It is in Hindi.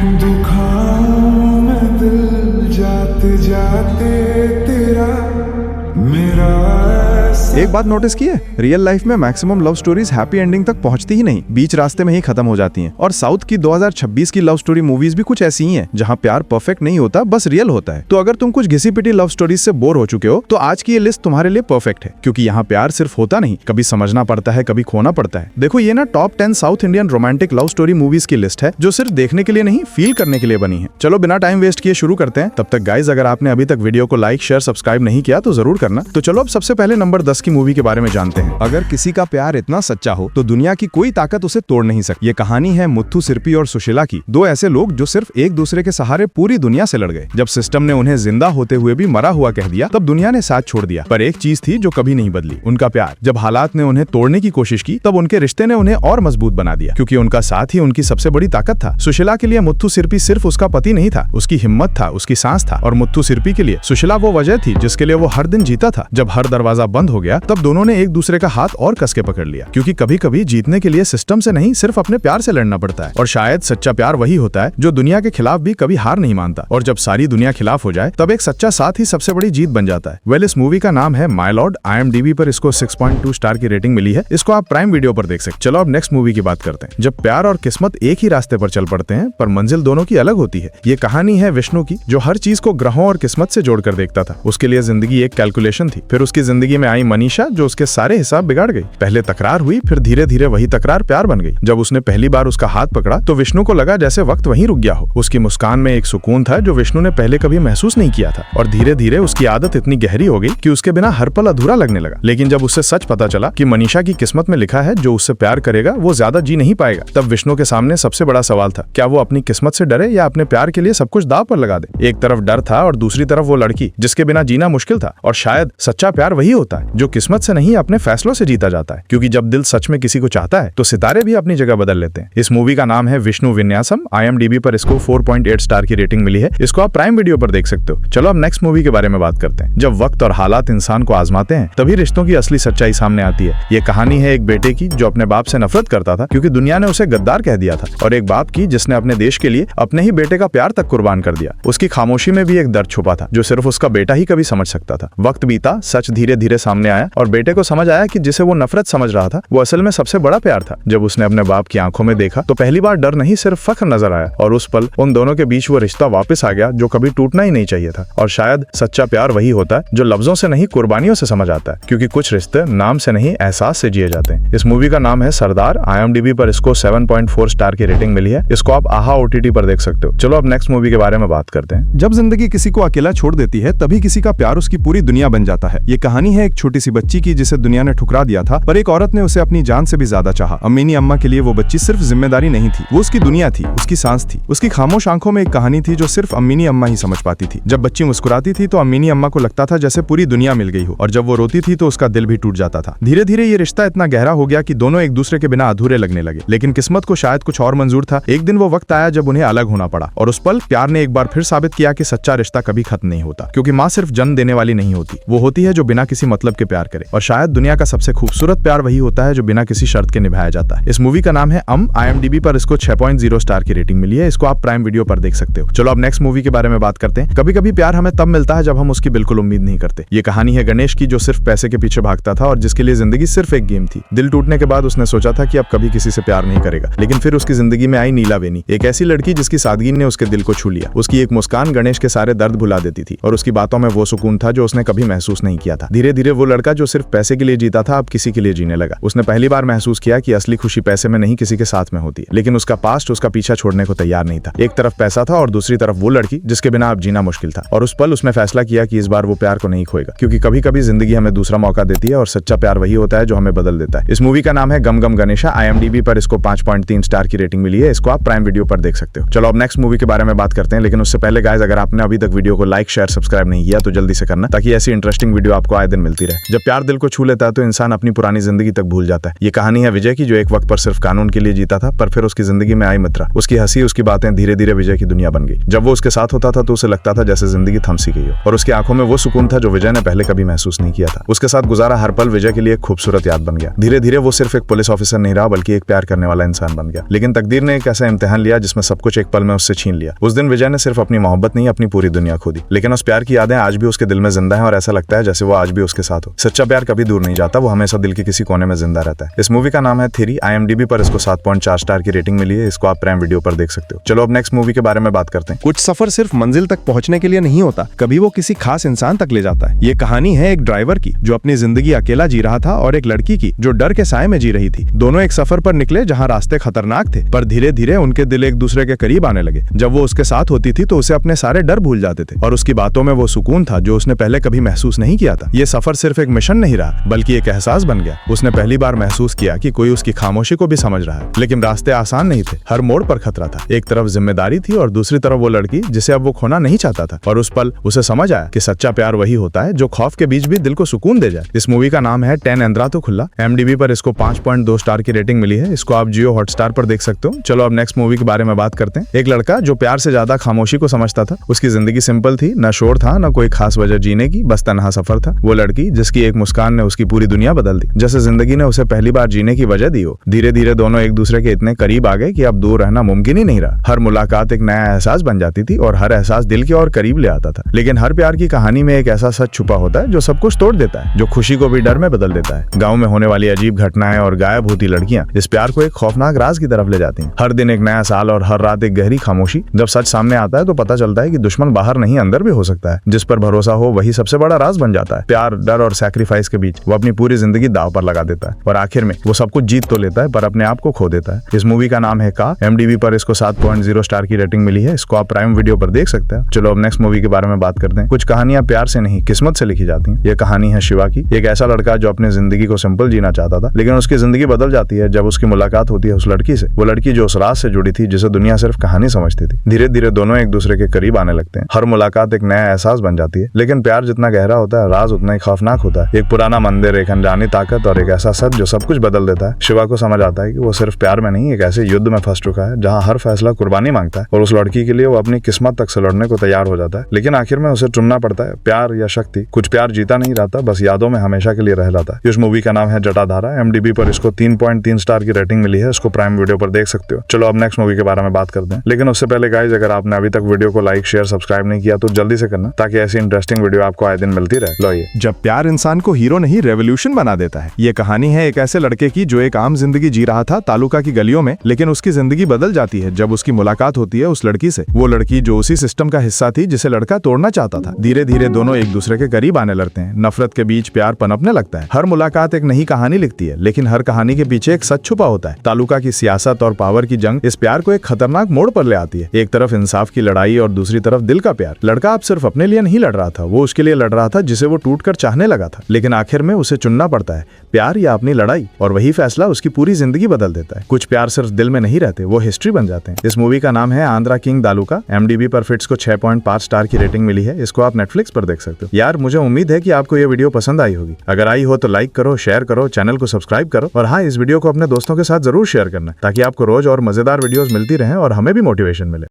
दुखाऊं मैं दिल जाते जाते तेरा मेरा। एक बात नोटिस की है, रियल लाइफ में maximum love stories happy ending तक पहुंचती ही नहीं, बीच रास्ते में ही खत्म हो जाती हैं। और साउथ की 2026 की लव स्टोरी मूवीज भी कुछ ऐसी ही हैं, जहां प्यार परफेक्ट नहीं होता, बस रियल होता है। तो अगर तुम कुछ घिसी पिटी लव स्टोरीज से बोर हो चुके हो, तो आज की ये लिस्ट तुम्हारे लिए परफेक्ट है, क्योंकि यहाँ प्यार सिर्फ होता नहीं, कभी समझना पड़ता है, कभी खोना पड़ता है। देखो, ये ना top 10 south Indian romantic love story movies की लिस्ट है, जो सिर्फ देखने के लिए नहीं, फील करने के लिए बनी है। चलो बिना टाइम वेस्ट किए शुरू करते हैं। तब तक गाइज, अगर आपने अभी तक वीडियो को लाइक, शेयर, सब्सक्राइब नहीं किया तो जरूर करना। तो चलो अब सबसे पहले नंबर 10 की मूवी के बारे में जानते हैं। अगर किसी का प्यार इतना सच्चा हो तो दुनिया की कोई ताकत उसे तोड़ नहीं सकती। ये कहानी है मुथ्थू सिरपी और सुशीला की, दो ऐसे लोग जो सिर्फ एक दूसरे के सहारे पूरी दुनिया से लड़ गए। जब सिस्टम ने उन्हें जिंदा होते हुए भी मरा हुआ कह दिया, तब दुनिया ने साथ छोड़ दिया। पर एक चीज थी जो कभी नहीं बदली, उनका प्यार। जब हालात ने उन्हें तोड़ने की कोशिश की, तब उनके रिश्ते ने उन्हें और मजबूत बना दिया, क्योंकि उनका साथ ही उनकी सबसे बड़ी ताकत था। सुशीला के लिए मुथ्थू सिरपी सिर्फ उसका पति नहीं था, उसकी हिम्मत था, उसकी सांस था। और मुथ्थू सिरपी के लिए सुशीला वो वजह थी जिसके लिए वो हर दिन जीता था। जब हर दरवाजा बंद हो गया, तब दोनों ने एक दूसरे का हाथ और कस के पकड़ लिया, क्योंकि कभी कभी जीतने के लिए सिस्टम से नहीं, सिर्फ अपने प्यार से लड़ना पड़ता है। और शायद सच्चा प्यार वही होता है जो दुनिया के खिलाफ भी कभी हार नहीं मानता। और जब सारी दुनिया खिलाफ हो जाए, तब एक सच्चा साथ ही सबसे बड़ी जीत बन जाता है। वेल, इस मूवी का नाम है माय लॉर्ड। IMDb पर इसको 6.2 स्टार की रेटिंग मिली है। इसको आप प्राइम वीडियो पर देख सकते। चलो अब नेक्स्ट मूवी की बात करते हैं। जब प्यार और किस्मत एक ही रास्ते पर चल पड़ते हैं, पर मंजिल दोनों की अलग होती है। ये कहानी है विष्णु की, जो हर चीज को ग्रहों और किस्मत से जोड़कर देखता था। उसके लिए जिंदगी एक कैलकुलेशन थी। फिर उसकी जिंदगी में आई मनीषा, जो उसके सारे हिसाब बिगाड़ गई। पहले तकरार हुई, फिर धीरे धीरे वही तकरार प्यार बन गई। जब उसने पहली बार उसका हाथ पकड़ा, तो विष्णु को लगा जैसे वक्त वहीं रुक गया हो। उसकी मुस्कान में एक सुकून था जो विष्णु ने पहले कभी महसूस नहीं किया था। और धीरे धीरे उसकी आदत इतनी गहरी हो गई कि उसके बिना हर पल अधूरा लगने लगा। लेकिन जब उससे सच पता चला कि मनीषा की किस्मत में लिखा है जो उससे प्यार करेगा वो ज्यादा जी नहीं पाएगा, तब विष्णु के सामने सबसे बड़ा सवाल था, क्या वो अपनी किस्मत से डरे या अपने प्यार के लिए सब कुछ दांव पर लगा दे। एक तरफ डर था और दूसरी तरफ वो लड़की जिसके बिना जीना मुश्किल था। और शायद सच्चा प्यार वही होता है जो किस्मत से नहीं, अपने फैसलों से जीता जाता है। क्योंकि जब दिल सच में किसी को चाहता है, तो सितारे भी अपनी जगह बदल लेते हैं। इस मूवी का नाम है विष्णु विन्यासम। IMDb पर इसको 4.8 स्टार की रेटिंग मिली है। इसको आप प्राइम वीडियो पर देख सकते हो। चलो अब नेक्स्ट मूवी के बारे में बात करते हैं। जब वक्त और हालात इंसान को आजमाते हैं, तभी रिश्तों की असली सच्चाई सामने आती है। ये कहानी है एक बेटे की जो अपने बाप से नफरत करता था, क्योंकि दुनिया ने उसे गद्दार कह दिया था। और एक बाप की जिसने अपने देश के लिए अपने ही बेटे का प्यार तक कुर्बान कर दिया। उसकी खामोशी में भी एक दर्द छुपा था, जो सिर्फ उसका बेटा ही कभी समझ सकता था। वक्त बीता, सच धीरे धीरे सामने आया, और बेटे को समझ आया कि जिसे वो नफरत समझ रहा था, वो असल में सबसे बड़ा प्यार था। जब उसने अपने बाप की आंखों में देखा, तो पहली बार डर नहीं, सिर्फ फख्र नजर आया। और उस पल उन दोनों के बीच वो रिश्ता वापस आ गया जो कभी टूटना ही नहीं चाहिए था। और शायद सच्चा प्यार वही होता है जो लफ्जों से नहीं, कुर्बानियों से समझ आता है। क्योंकि कुछ रिश्ते नाम से नहीं, एहसास से जिए जाते हैं। इस मूवी का नाम है सरदार। IMDb पर इसको 7.4 स्टार की रेटिंग मिली है। इसको आप आहा OTT पर देख सकते हो। चलो अब नेक्स्ट मूवी के बारे में बात करते हैं। जब जिंदगी किसी को अकेला छोड़ देती है, तभी किसी का प्यार उसकी पूरी दुनिया बन जाता है। ये कहानी है एक छोटी सी बच्ची की, जिसे दुनिया ने ठुकरा दिया था, पर एक औरत ने उसे अपनी जान से भी ज्यादा चाहा। अम्मीनी अम्मा के लिए वो बच्ची सिर्फ जिम्मेदारी नहीं थी, वो उसकी दुनिया थी, उसकी सांस थी। उसकी खामोश आंखों में एक कहानी थी जो सिर्फ अम्मीनी अम्मा ही समझ पाती थी। जब बच्ची मुस्कुराती थी, तो अम्मीनी अम्मा को लगता था जैसे पूरी दुनिया मिल गई हो, और जब वो रोती थी, तो उसका दिल भी टूट जाता था। धीरे धीरे ये रिश्ता इतना गहरा हो गया कि दोनों एक दूसरे के बिना अधूरे लगने लगे। लेकिन किस्मत को शायद कुछ और मंजूर था। एक दिन वो वक्त आया जब उन्हें अलग होना पड़ा, और उस पल प्यार ने एक बार फिर साबित किया कि सच्चा रिश्ता कभी खत्म नहीं होता। क्योंकि माँ सिर्फ जन्म देने वाली नहीं होती, वो होती है जो बिना किसी मतलब के प्यार करे। और शायद दुनिया का सबसे खूबसूरत प्यार वही होता है जो बिना किसी शर्त के निभाया जाता है। इस मूवी का नाम है IMDb पर इसको 6.0 स्टार की रेटिंग मिली है। इसको आप प्राइम वीडियो पर देख सकते हो। चलो अब नेक्स्ट मूवी के बारे में बात करते हैं। कभी कभी प्यार हमें तब मिलता है जब हम उसकी बिल्कुल उम्मीद नहीं करते। ये कहानी है गणेश की, जो सिर्फ पैसे के पीछे भागता था और जिसके लिए जिंदगी सिर्फ एक गेम थी। दिल टूटने के बाद उसने सोचा था कि अब कभी किसी से प्यार नहीं करेगा। लेकिन फिर उसकी जिंदगी में आई नीला वेनी, एक ऐसी लड़की जिसकी सादगी ने उसके दिल को छू लिया। उसकी एक मुस्कान गणेश के सारे दर्द भुला देती थी, और उसकी बातों में वो सुकून था जो उसने कभी महसूस नहीं किया था। धीरे धीरे वो लड़का जो सिर्फ पैसे के लिए जीता था, अब किसी के लिए जीने लगा। उसने पहली बार महसूस किया कि असली खुशी पैसे में नहीं, किसी के साथ में होती है। लेकिन उसका पास्ट उसका पीछा छोड़ने को तैयार नहीं था। एक तरफ पैसा था और दूसरी तरफ वो लड़की जिसके बिना अब जीना मुश्किल था। और उस पल उसने फैसला किया कि इस बार वो प्यार को नहीं खोएगा, क्योंकि कभी कभी जिंदगी हमें दूसरा मौका देती है, और सच्चा प्यार वही होता है जो हमें बदल देता है। इस मूवी का नाम है गम गम गणेशा। IMDb पर इसको 5.3 स्टार की रेटिंग मिली है। इसको आप प्राइम वीडियो पर देख सकते हो। चलो अब नेक्स्ट मूवी के बारे में बात करते हैं। लेकिन उससे पहले गाइस, अगर आपने अभी तक वीडियो को लाइक, शेयर, सब्सक्राइब नहीं किया तो जल्दी से करना, ताकि ऐसी इंटरेस्टिंग वीडियो आपको आए दिन मिलती रहे। जब प्यार दिल को छू लेता है तो इंसान अपनी पुरानी जिंदगी तक भूल जाता है। ये कहानी है विजय की, जो एक वक्त पर सिर्फ कानून के लिए जीता था, पर फिर उसकी जिंदगी में आई मित्रा। उसकी हंसी, उसकी बातें धीरे धीरे विजय की दुनिया बन गई। जब वो उसके साथ होता था तो उसे लगता था जैसे जिंदगी थम सी गई हो, और उसकी आंखों में वो सुकून था जो विजय ने पहले कभी महसूस नहीं किया था। उसके साथ गुजारा हर पल विजय के लिए एक खूबसूरत याद बन गया। धीरे धीरे वो सिर्फ एक पुलिस ऑफिसर नहीं रहा, बल्कि एक प्यार करने वाला इंसान बन गया। लेकिन तकदीर ने एक ऐसा इम्तिहान लिया जिसमें सब कुछ एक पल में उससे छीन लिया। उस दिन विजय ने सिर्फ अपनी मोहब्बत नहीं, अपनी पूरी दुनिया खो दी। लेकिन उस प्यार की यादें आज भी उसके दिल में जिंदा है, और ऐसा लगता है जैसे वो आज भी उसके साथ हो। सच्चा प्यार कभी दूर नहीं जाता, वो हमेशा दिल के किसी कोने में जिंदा रहता है। इस मूवी का नाम है थ्री। IMDb पर इसको 7.4 स्टार की रेटिंग मिली है। इसको आप प्राइम वीडियो पर देख सकते हो। चलो अब नेक्स्ट मूवी के बारे में बात करते हैं। कुछ सफर सिर्फ मंजिल तक पहुंचने के लिए नहीं होता, कभी वो किसी खास इंसान तक ले जाता है। ये कहानी है एक ड्राइवर की जो अपनी जिंदगी अकेला जी रहा था, और एक लड़की की जो डर के साए में जी रही थी। दोनों एक सफर पर निकले जहाँ रास्ते खतरनाक थे, पर धीरे धीरे उनके दिल एक दूसरे के करीब आने लगे। जब वो उसके साथ होती थी तो उसे अपने सारे डर भूल जाते थे, और उसकी बातों में वो सुकून था जो उसने पहले कभी महसूस नहीं किया था। ये सफर सिर्फ एक मिशन नहीं रहा, बल्कि एक एहसास बन गया। उसने पहली बार महसूस किया कि कोई उसकी खामोशी को भी समझ रहा है। लेकिन रास्ते आसान नहीं थे, हर मोड़ पर खतरा था। एक तरफ जिम्मेदारी थी और दूसरी तरफ वो लड़की जिसे अब वो खोना नहीं चाहता था। और उस पल उसे समझ आया कि सच्चा प्यार वही होता है जो खौफ के बीच भी दिल को सुकून दे जाए। इस मूवी का नाम है 10 एंद्रातो खुल्ला। IMDb पर इसको 5.2 स्टार की रेटिंग मिली है। इसको आप जियो हॉटस्टार पर देख सकते हो। चलो अब नेक्स्ट मूवी के बारे में बात करते हैं। एक लड़का जो प्यार से ज्यादा खामोशी को समझता था। उसकी जिंदगी सिंपल थी, न शोर था, न कोई खास वजह जीने की, बस तन्हा सफर था। वो लड़की जिसकी एक मुस्कान ने उसकी पूरी दुनिया बदल दी, जैसे जिंदगी ने उसे पहली बार जीने की वजह दी हो। धीरे धीरे दोनों एक दूसरे के इतने करीब आ गए कि अब दूर रहना मुमकिन ही नहीं रहा। हर मुलाकात एक नया एहसास बन जाती थी, और हर एहसास दिल के और करीब ले आता था। लेकिन हर प्यार की कहानी में एक ऐसा सच छुपा होता है जो सब कुछ तोड़ देता है, जो खुशी को भी डर में बदल देता है। गाँव में होने वाली अजीब घटनाएं और गायब होती लड़कियां इस प्यार को एक खौफनाक राज की तरफ ले जाती हैं। हर दिन एक नया साल और हर रात एक गहरी खामोशी। जब सच सामने आता है तो पता चलता है कि दुश्मन बाहर नहीं अंदर भी हो सकता है। जिस पर भरोसा हो वही सबसे बड़ा राज बन जाता है। प्यार, डर और सैक्रिफाइस के बीच वो अपनी पूरी जिंदगी दांव पर लगा देता है, और आखिर में वो सब कुछ जीत तो लेता है, पर अपने आप को खो देता है। इस मूवी का नाम है का। IMDb पर इसको 7.0 स्टार की रेटिंग मिली है। इसको आप प्राइम वीडियो पर देख सकते हैं। चलो अब नेक्स्ट मूवी के बारे में बात करते हैं। कुछ कहानियां प्यार से नहीं, किस्मत से लिखी जाती हैं। ये कहानी है शिवा की। एक ऐसा लड़का जो अपनी जिंदगी को सिंपल जीना चाहता था, लेकिन उसकी जिंदगी बदल जाती है जब उसकी मुलाकात होती है उस लड़की से। वो लड़की जो उस राज से जुड़ी थी जिसे दुनिया सिर्फ कहानी समझती थी। धीरे धीरे दोनों एक दूसरे के करीब आने लगते हैं। हर मुलाकात एक नया एहसास बन जाती है। लेकिन प्यार जितना गहरा होता है, राज उतना ही खौफनाक होता है। एक पुराना मंदिर, एक अनजानी ताकत और एक ऐसा सच जो सब कुछ बदल देता है। शिवा को समझ आता है कि वो सिर्फ प्यार में नहीं, एक ऐसे युद्ध में फंस चुका है जहाँ हर फैसला कुर्बानी मांगता है, और उस लड़की के लिए वो अपनी किस्मत तक से लड़ने को तैयार हो जाता है। लेकिन आखिर में उसे चुनना पड़ता है, प्यार या शक्ति। कुछ प्यार जीता नहीं रहता, बस यादों में हमेशा के लिए रह जाता है। इस मूवी का नाम है जटाधारा। IMDb पर इसको 3.3 स्टार की रेटिंग मिली है। इसको प्राइम वीडियो पर देख सकते हो। चलो अब नेक्स्ट मूवी के बारे में बात करते हैं। लेकिन उससे पहले गाइस, अगर आपने अभी तक वीडियो को लाइक, शेयर, सब्सक्राइब नहीं किया तो जल्दी से करना, ताकि ऐसी इंटरेस्टिंग वीडियो आपको आए दिन मिलती रहे। लो ये जब प्यार इंसान को हीरो नहीं रेवोल्यूशन बना देता है। ये कहानी है एक ऐसे लड़के की जो एक आम जिंदगी जी रहा था तालुका की गलियों में, लेकिन उसकी जिंदगी बदल जाती है जब उसकी मुलाकात होती है उस लड़की से। वो लड़की जो उसी सिस्टम का हिस्सा थी जिसे लड़का तोड़ना चाहता था। धीरे धीरे दोनों एक दूसरे के करीब आने लगते हैं। नफरत के बीच प्यार पनपने लगता है। हर मुलाकात एक नई कहानी लिखती है, लेकिन हर कहानी के पीछे एक सच छुपा होता है। तालुका की सियासत और पावर की जंग इस प्यार को एक खतरनाक मोड़ पर ले आती है। एक तरफ इंसाफ की लड़ाई और दूसरी तरफ दिल का प्यार। लड़का अब सिर्फ अपने लिए नहीं लड़ रहा था, वो उसके लिए लड़ रहा था जिसे वो टूटकर चाहने लगा था। लेकिन आखिर में उसे चुनना पड़ता है, प्यार या अपनी लड़ाई, और वही फैसला उसकी पूरी जिंदगी बदल देता है। कुछ प्यार सिर्फ दिल में नहीं रहते, वो हिस्ट्री बन जाते हैं। इस मूवी का नाम है आंध्रा किंग दालुका। IMDb पर फिट्स को 6.5 स्टार की रेटिंग मिली है। इसको आप नेटफ्लिक्स पर देख सकते हो। यार मुझे उम्मीद है कि आपको ये वीडियो पसंद आई होगी। अगर आई हो तो लाइक करो, शेयर करो, चैनल को सब्सक्राइब करो, और हाँ, इस वीडियो को अपने दोस्तों के साथ जरूर शेयर करना, ताकि आपको रोज और मजेदार वीडियोस मिलती रहें और हमें भी मोटिवेशन मिले।